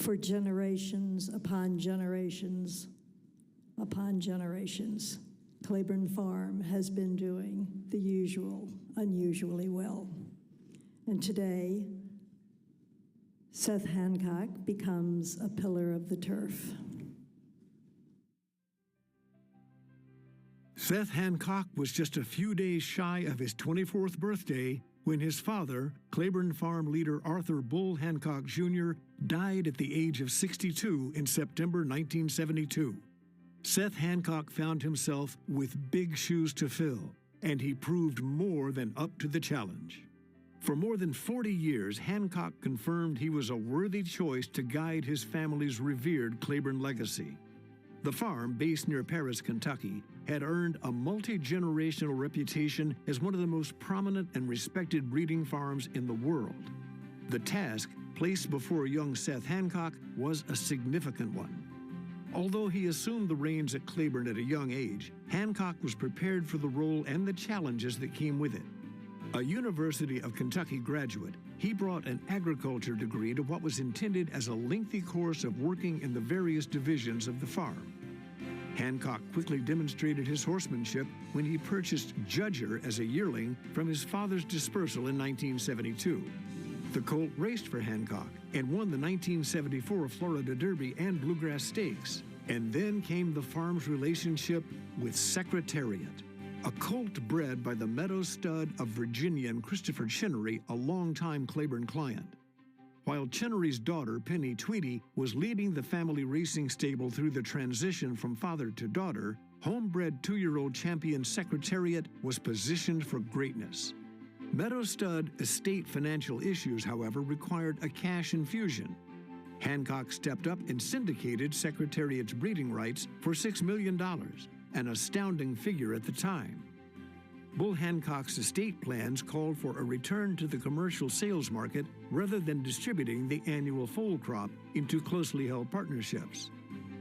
for generations upon generations upon generations, Claiborne Farm has been doing the usual unusually well. And today, Seth Hancock becomes a pillar of the turf. Seth Hancock was just a few days shy of his 24th birthday when his father, Claiborne Farm leader Arthur Bull Hancock Jr., died at the age of 62 in September 1972. Seth Hancock found himself with big shoes to fill, and he proved more than up to the challenge. For more than 40 years, Hancock confirmed he was a worthy choice to guide his family's revered Claiborne legacy. The farm, based near Paris, Kentucky, had earned a multi-generational reputation as one of the most prominent and respected breeding farms in the world. The task placed before young Seth Hancock was a significant one. Although he assumed the reins at Claiborne at a young age, Hancock was prepared for the role and the challenges that came with it. A University of Kentucky graduate, he brought an agriculture degree to what was intended as a lengthy course of working in the various divisions of the farm. Hancock quickly demonstrated his horsemanship when he purchased Judger as a yearling from his father's dispersal in 1972. The colt raced for Hancock and won the 1974 Florida Derby and Bluegrass Stakes. And then came the farm's relationship with Secretariat, a colt bred by the Meadow stud of Virginian Christopher Chinnery, a longtime Claiborne client. While Chinnery's daughter, Penny Tweedy, was leading the family racing stable through the transition from father to daughter, homebred 2-year-old champion Secretariat was positioned for greatness. Meadow stud estate financial issues, however, required a cash infusion. Hancock stepped up and syndicated Secretariat's breeding rights for $6 million. An astounding figure at the time. Bull Hancock's estate plans called for a return to the commercial sales market rather than distributing the annual foal crop into closely held partnerships.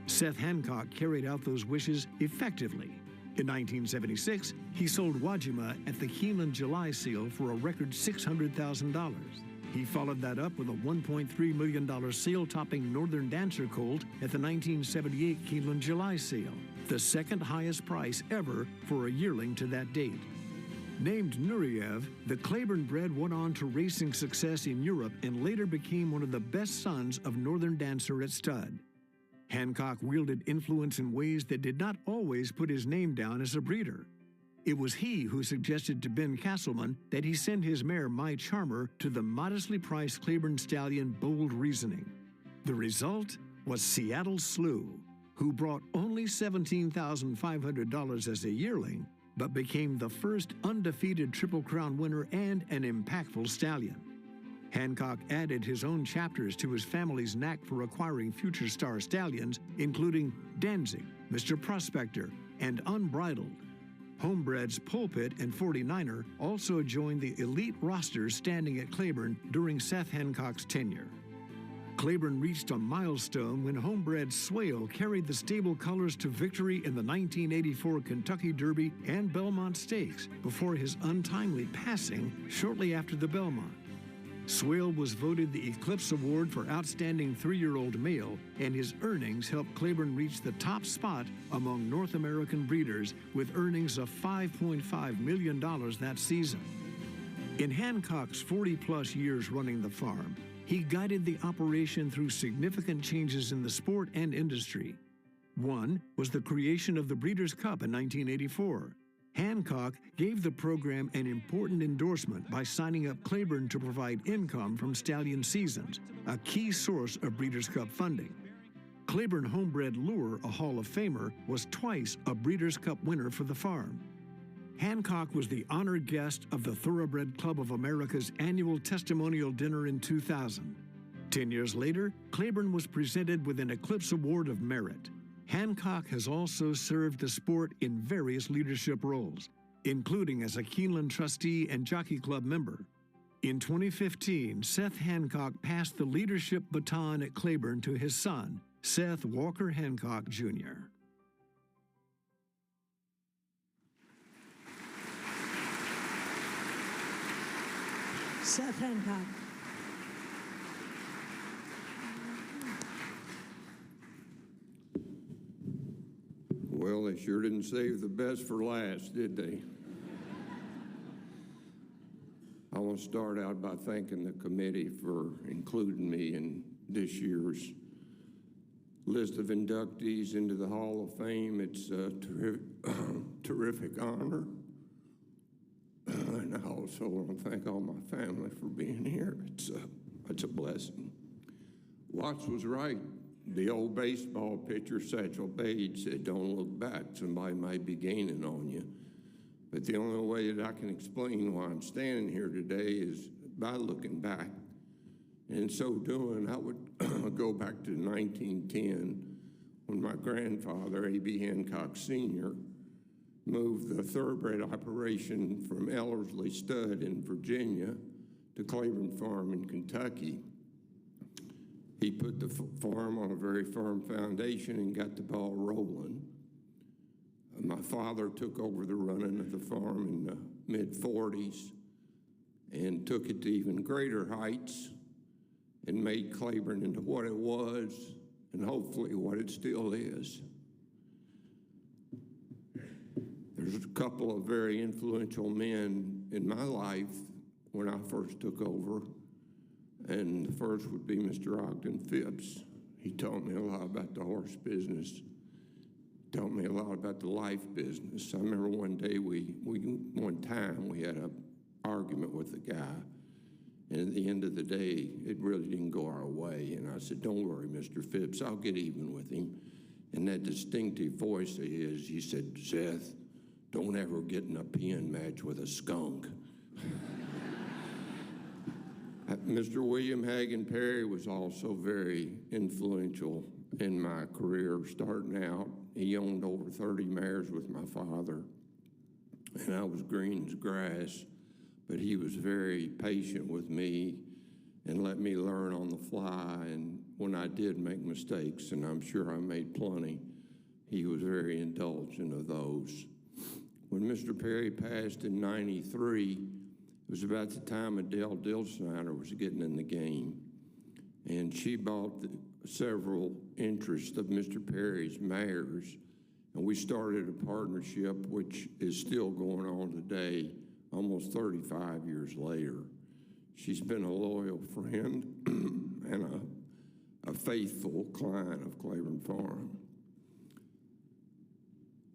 Seth Hancock carried out those wishes effectively. In 1976, he sold Wajima at the Keeneland July sale for a record $600,000. He followed that up with a $1.3 million sale-topping Northern Dancer colt at the 1978 Keeneland July sale, the second highest price ever for a yearling to that date. Named Nureyev, the Claiborne bred went on to racing success in Europe and later became one of the best sons of Northern Dancer at stud. Hancock wielded influence in ways that did not always put his name down as a breeder. It was he who suggested to Ben Castleman that he send his mare My Charmer to the modestly priced Claiborne stallion Bold Reasoning. The result was Seattle Slew, who brought only $17,500 as a yearling, but became the first undefeated Triple Crown winner and an impactful stallion. Hancock added his own chapters to his family's knack for acquiring future star stallions, including Danzig, Mr. Prospector, and Unbridled. Homebreds Pulpit and 49er also joined the elite rosters standing at Claiborne during Seth Hancock's tenure. Claiborne reached a milestone when homebred Swale carried the stable colors to victory in the 1984 Kentucky Derby and Belmont Stakes before his untimely passing shortly after the Belmont. Swale was voted the Eclipse Award for Outstanding 3-year-old Male, and his earnings helped Claiborne reach the top spot among North American breeders with earnings of $5.5 million that season. In Hancock's 40-plus years running the farm, he guided the operation through significant changes in the sport and industry. One was the creation of the Breeders' Cup in 1984. Hancock gave the program an important endorsement by signing up Claiborne to provide income from stallion seasons, a key source of Breeders' Cup funding. Claiborne homebred Lure, a Hall of Famer, was twice a Breeders' Cup winner for the farm. Hancock was the honored guest of the Thoroughbred Club of America's annual testimonial dinner in 2000. 10 years later, Claiborne was presented with an Eclipse Award of Merit. Hancock has also served the sport in various leadership roles, including as a Keeneland trustee and Jockey Club member. In 2015, Seth Hancock passed the leadership baton at Claiborne to his son, Seth Walker Hancock, Jr. Seth Hancock. Well, they sure didn't save the best for last, did they? I want to start out by thanking the committee for including me in this year's list of inductees into the Hall of Fame. It's a terrific honor. And I also want to thank all my family for being here. It's a blessing. Watts was right. The old baseball pitcher, Satchel Paige, said, "Don't look back. Somebody might be gaining on you." But the only way that I can explain why I'm standing here today is by looking back. And in so doing, I would go back to 1910 when my grandfather, A.B. Hancock Sr., moved the thoroughbred operation from Ellerslie Stud in Virginia to Claiborne Farm in Kentucky. He put the farm on a very firm foundation and got the ball rolling. My father took over the running of the farm in the mid-40s and took it to even greater heights and made Claiborne into what it was and hopefully what it still is. There's a couple of very influential men in my life when I first took over, and the first would be Mr. Ogden Phipps. He taught me a lot about the horse business, taught me a lot about the life business. I remember one day one time we had an argument with a guy, and at the end of the day, it really didn't go our way. And I said, "Don't worry, Mr. Phipps, I'll get even with him." And that distinctive voice of his, he said, "Seth, don't ever get in a pen match with a skunk." Mr. William Hagan Perry was also very influential in my career starting out. He owned over 30 mares with my father, and I was green as grass, but he was very patient with me and let me learn on the fly. And when I did make mistakes, and I'm sure I made plenty, he was very indulgent of those. When Mr. Perry passed in '93, it was about the time Adele Dilsnyder was getting in the game, and she bought several interests of Mr. Perry's mares, and we started a partnership which is still going on today, almost 35 years later. She's been a loyal friend and a faithful client of Claiborne Farm.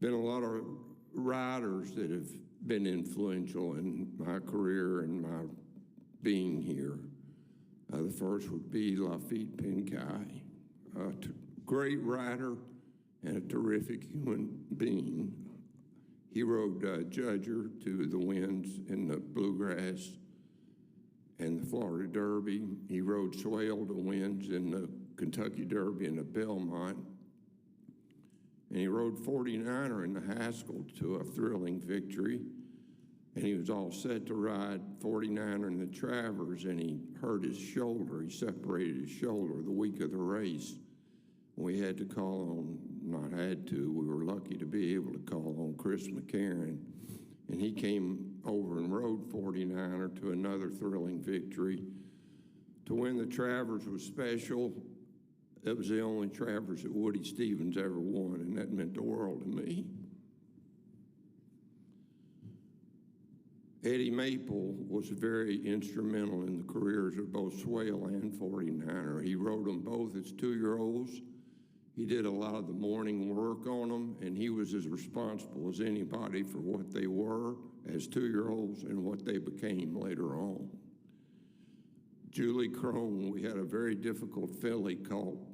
Been a lot of riders that have been influential in my career and my being here. The first would be Lafitte Pinkai, a great rider and a terrific human being. He rode Judger to the wins in the Bluegrass and the Florida Derby. He rode Swale to wins in the Kentucky Derby and the Belmont. And he rode 49er in the Haskell to a thrilling victory. And he was all set to ride 49er in the Travers, and he hurt his shoulder. He separated his shoulder the week of the race. We had to call on, not had to, we were lucky to be able to call on Chris McCarron. And he came over and rode 49er to another thrilling victory. To win the Travers was special. It was the only Travers that Woody Stevens ever won, and that meant the world to me. Eddie Maple was very instrumental in the careers of both Swale and 49er. He rode them both as 2-year-olds. He did a lot of the morning work on them, and he was as responsible as anybody for what they were as 2-year-olds and what they became later on. Julie Crone, we had a very difficult filly called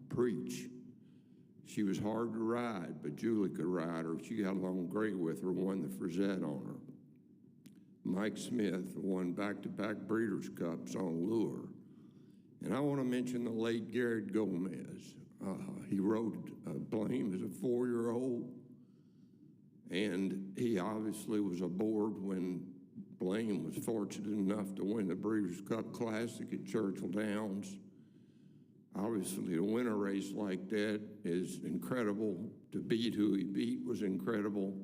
Preach. She was hard to ride, but Julie could ride her. She got along great with her, won the Frizette on her. Mike Smith won back-to-back Breeders' Cups on Lure. And I want to mention the late Garrett Gomez. He rode Blame as a 4-year-old, and he obviously was aboard when Blame was fortunate enough to win the Breeders' Cup Classic at Churchill Downs. Obviously, to win a race like that is incredible. To beat who he beat was incredible.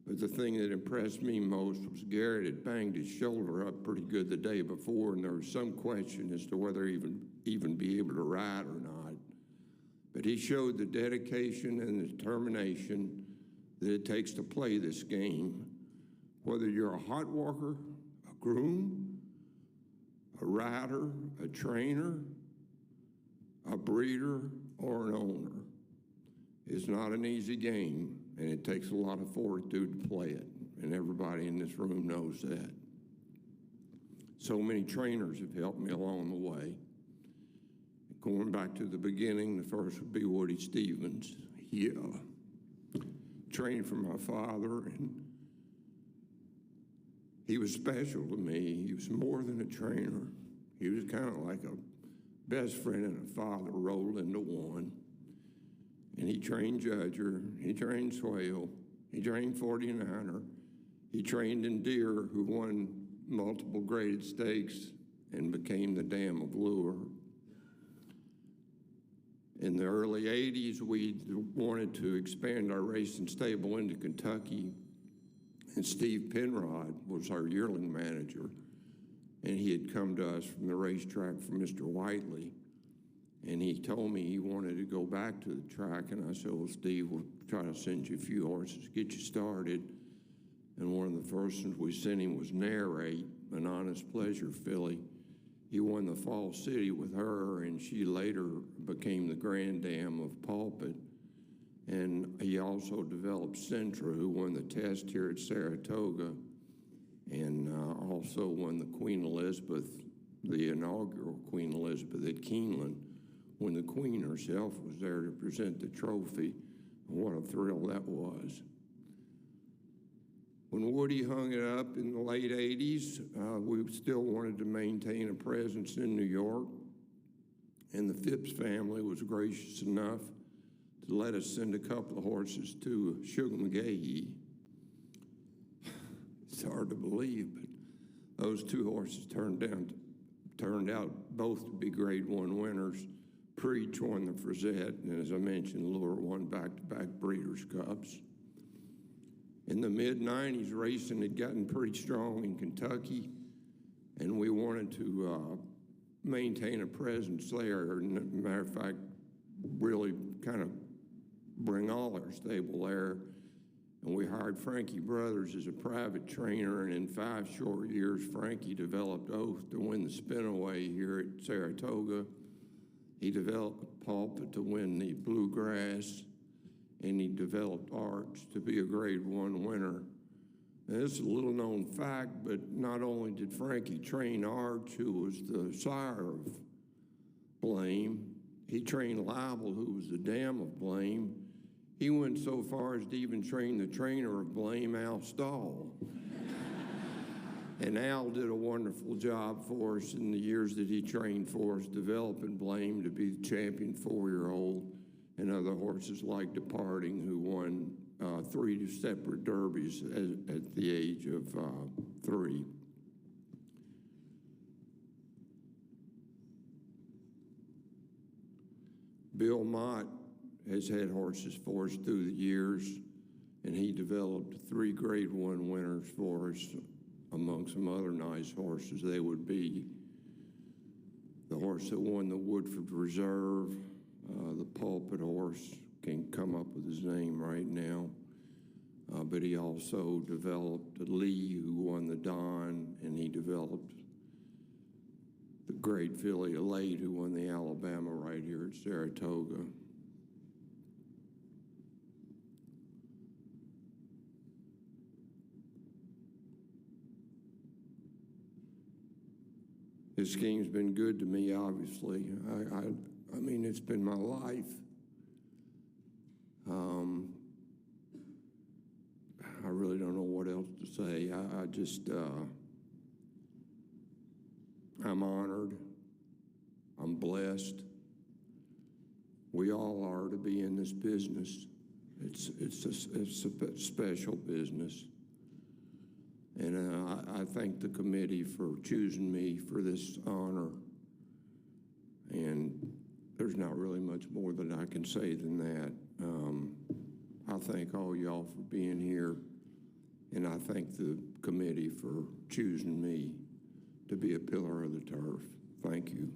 But the thing that impressed me most was Garrett had banged his shoulder up pretty good the day before, and there was some question as to whether he even be able to ride or not. But he showed the dedication and the determination that it takes to play this game. Whether you're a hot worker, a groom, a rider, a trainer, a breeder, or an owner, it's not an easy game, and it takes a lot of fortitude to play it, and everybody in this room knows that. So many trainers have helped me along the way. Going back to the beginning, the first would be Woody Stevens. He trained for my father, and he was special to me. He was more than a trainer. He was kind of like a best friend and a father rolled into one. And he trained Judger, he trained Swale, he trained 49er, he trained in deer, who won multiple graded stakes and became the Dam of Lure. In the early 80s, we wanted to expand our racing stable into Kentucky, and Steve Penrod was our yearling manager, and he had come to us from the racetrack from Mr. Whiteley, and he told me he wanted to go back to the track, and I said, well, Steve, we'll try to send you a few horses, get you started. And one of the first ones we sent him was Narrate, an Honest Pleasure filly. He won the Fall City with her, and she later became the Grand Dam of Pulpit. And he also developed Centra, who won the test here at Saratoga, and also won the Queen Elizabeth, the inaugural Queen Elizabeth at Keeneland, when the Queen herself was there to present the trophy. What a thrill that was. When Woody hung it up in the late 80s, we still wanted to maintain a presence in New York, and the Phipps family was gracious enough to let us send a couple of horses to Sugar McGahee. It's hard to believe, but those two horses turned out both to be Grade 1 winners. Preach won the Frazette, and as I mentioned, Lure won back-to-back Breeders' Cups. In the mid-90s, racing had gotten pretty strong in Kentucky, and we wanted to maintain a presence there. And as a matter of fact, really kind of bring all our stable there. And we hired Frankie Brothers as a private trainer, and in 5 short years, Frankie developed Oath to win the Spinaway here at Saratoga. He developed Pulpit to win the Bluegrass, and he developed Arch to be a Grade 1 winner. Now, this is a little-known fact, but not only did Frankie train Arch, who was the sire of Blame, he trained Libel, who was the dam of Blame. He went so far as to even train the trainer of Blame, Al Stahl. And Al did a wonderful job for us in the years that he trained for us, developing Blame to be the champion 4-year-old, and other horses like Departing, who won 3 separate derbies at the age of 3. Bill Mott has had horses for us through the years, and he developed 3 Grade 1 winners for us, among some other nice horses. They would be the horse that won the Woodford Reserve, the Pulpit horse, can't come up with his name right now, but he also developed Lee, who won the Don, and he developed the great filly Elate, who won the Alabama right here at Saratoga. This game's been good to me, obviously. I mean, it's been my life. I really don't know what else to say. I'm honored. I'm blessed. We all are to be in this business. It's a special business. And I thank the committee for choosing me for this honor. And there's not really much more that I can say than that. I thank all y'all for being here, and I thank the committee for choosing me to be a pillar of the turf. Thank you.